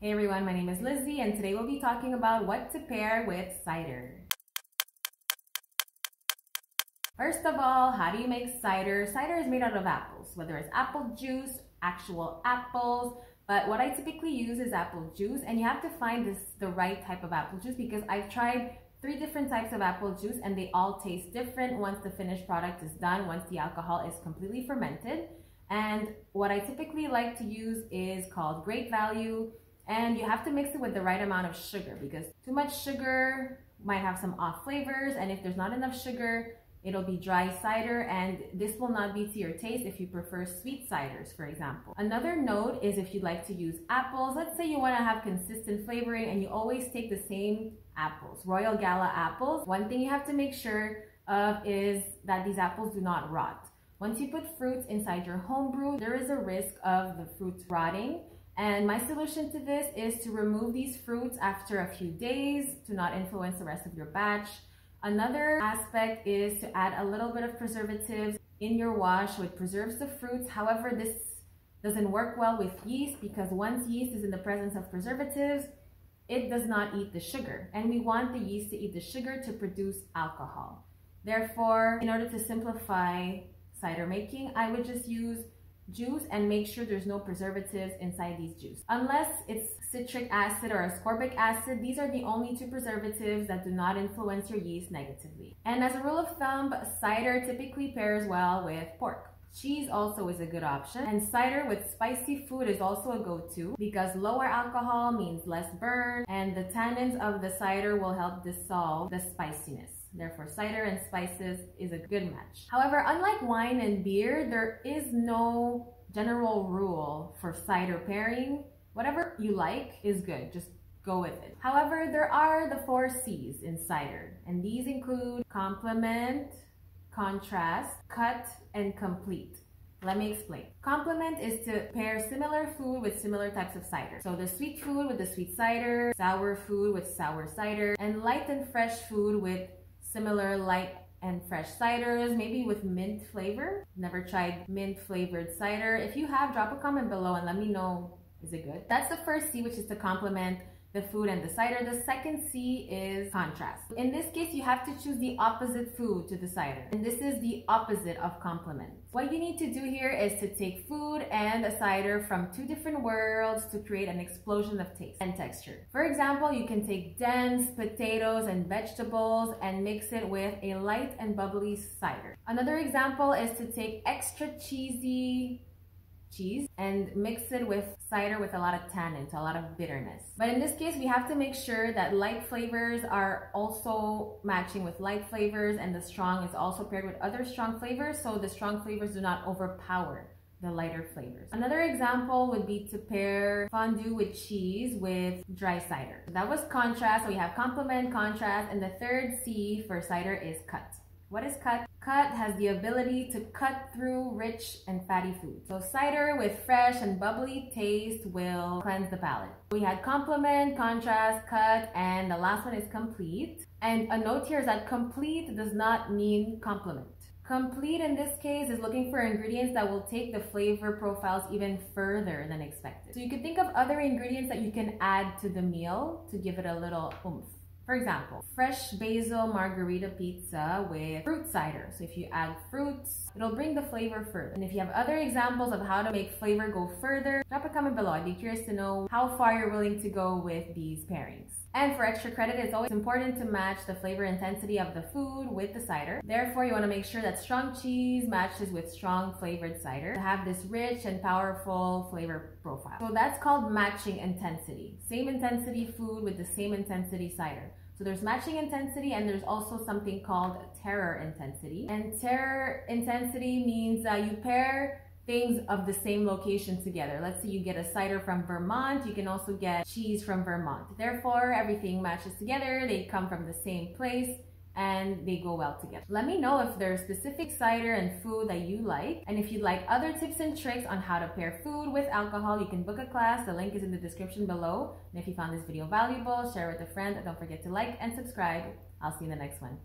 Hey everyone, my name is Lizzie and today we'll be talking about what to pair with cider. First of all, how do you make cider? Cider is made out of apples, whether it's apple juice, actual apples, but what I typically use is apple juice, and you have to find the right type of apple juice because I've tried 3 different types of apple juice and they all taste different once the finished product is done, once the alcohol is completely fermented. And what I typically like to use is called Great Value, and you have to mix it with the right amount of sugar because too much sugar might have some off flavors, and if there's not enough sugar, it'll be dry cider, and this will not be to your taste if you prefer sweet ciders, for example. Another note is if you'd like to use apples, let's say you want to have consistent flavoring and you always take the same apples, Royal Gala apples. One thing you have to make sure of is that these apples do not rot. Once you put fruits inside your home brew, there is a risk of the fruits rotting. And my solution to this is to remove these fruits after a few days to not influence the rest of your batch. Another aspect is to add a little bit of preservatives in your wash, which preserves the fruits. However, this doesn't work well with yeast because once yeast is in the presence of preservatives, it does not eat the sugar. And we want the yeast to eat the sugar to produce alcohol. Therefore, in order to simplify cider making, I would just use juice and make sure there's no preservatives inside these juice. Unless it's citric acid or ascorbic acid, these are the only 2 preservatives that do not influence your yeast negatively. And as a rule of thumb, cider typically pairs well with pork. Cheese also is a good option, and cider with spicy food is also a go-to because lower alcohol means less burn, and the tannins of the cider will help dissolve the spiciness. Therefore, cider and spices is a good match. However, unlike wine and beer, there is no general rule for cider pairing. Whatever you like is good, just go with it. However, there are the 4 C's in cider, and these include complement, contrast, cut, and complete. Let me explain. Complement is to pair similar food with similar types of cider. So the sweet food with the sweet cider, sour food with sour cider, and light and fresh food with similar light and fresh ciders, maybe with mint flavor. Never tried mint flavored cider. If you have, drop a comment below and let me know, is it good? That's the first C, which is to complement the food and the cider. The second C is contrast. In this case, you have to choose the opposite food to the cider, and this is the opposite of complement. What you need to do here is to take food and a cider from 2 different worlds to create an explosion of taste and texture. For example, you can take dense potatoes and vegetables and mix it with a light and bubbly cider. Another example is to take extra cheesy cheese and mix it with cider with a lot of tannins, a lot of bitterness. But in this case, we have to make sure that light flavors are also matching with light flavors, and the strong is also paired with other strong flavors, so the strong flavors do not overpower the lighter flavors. Another example would be to pair fondue with cheese with dry cider. So that was contrast. So we have complement, contrast, and the third C for cider is cut. What is cut? Cut has the ability to cut through rich and fatty food. So cider with fresh and bubbly taste will cleanse the palate. We had complement, contrast, cut, and the last one is complete. And a note here is that complete does not mean complement. Complete in this case is looking for ingredients that will take the flavor profiles even further than expected. So you can think of other ingredients that you can add to the meal to give it a little oomph. For example, fresh basil margarita pizza with fruit cider. So if you add fruits, it'll bring the flavor further. And if you have other examples of how to make flavor go further, drop a comment below. I'd be curious to know how far you're willing to go with these pairings. And for extra credit, it's always important to match the flavor intensity of the food with the cider. Therefore, you want to make sure that strong cheese matches with strong flavored cider to have this rich and powerful flavor profile. So that's called matching intensity. Same intensity food with the same intensity cider. So there's matching intensity, and there's also something called terror intensity. And terror intensity means you pair things of the same location together. Let's say you get a cider from Vermont, you can also get cheese from Vermont. Therefore, everything matches together, they come from the same place, and they go well together. Let me know if there's specific cider and food that you like, and if you'd like other tips and tricks on how to pair food with alcohol, you can book a class. The link is in the description below. And if you found this video valuable, share it with a friend, and don't forget to like and subscribe. I'll see you in the next one.